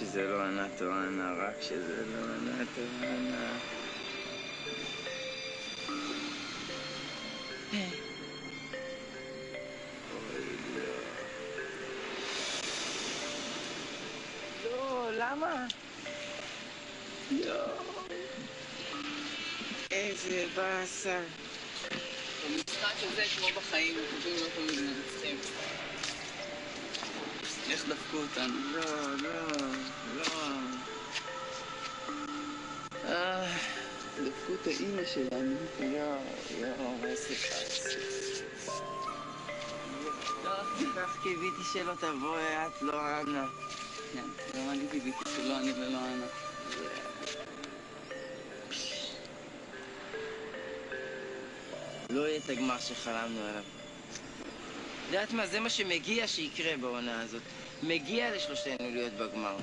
שזה לא ענת או אנה, רק שזה לא ענת או אנה. לא, למה? לא. איזה באסה. במשחק הזה, כמו בחיים, אנחנו לא תמיד מנצחים. איך דפקו אותנו? לא, לא, לא. דפקו את האמא שלנו. איזה באסה. לא, כל כך קיוויתי שלא תבואי, את לא אנה. כן, גם אני קיוויתי שלא אני ולא אנה. לא יהיה את הגמר שחלמנו עליו. יודעת מה? זה מה שמגיע שיקרה בעונה הזאת. מגיע לשלושתנו להיות בגמר.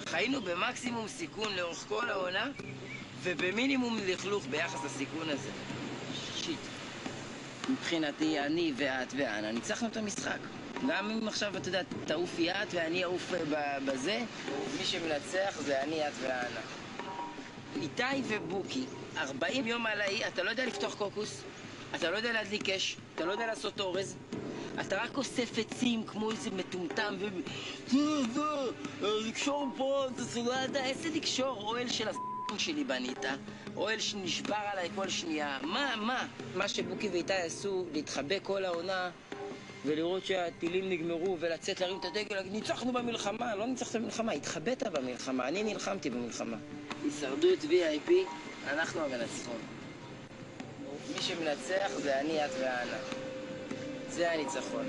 חיינו במקסימום סיכון לאורך כל העונה, ובמינימום לכלוך ביחס לסיכון הזה. שיט. מבחינתי, אני ואת ואנה ניצחנו את המשחק. גם אם עכשיו, אתה יודע, תעופי את ואני אעוף בזה, מי שמנצח זה אני, את ואנה. איתי ובוקי, 40 יום על האי, אתה לא יודע לפתוח קוקוס, אתה לא יודע להדליק אש, אתה לא יודע לעשות אורז, אתה רק אוסף עצים כמו איזה מטומטם לקשור פה, אתה לא יודע, איזה לקשור אוהל של שלי בנית, אוהל שנשבר עליי כל שנייה. מה שבוקי ואיתי עשו, להתחבא כל העונה ולראות שהטילים נגמרו ולצאת להרים את הדגל, ניצחנו במלחמה. לא ניצחת במלחמה, התחבאת במלחמה, אני נלחמתי במלחמה. הישרדות VIP, אנחנו המנצחים. מי שמנצח זה אני, את ואנה. זה הניצחון.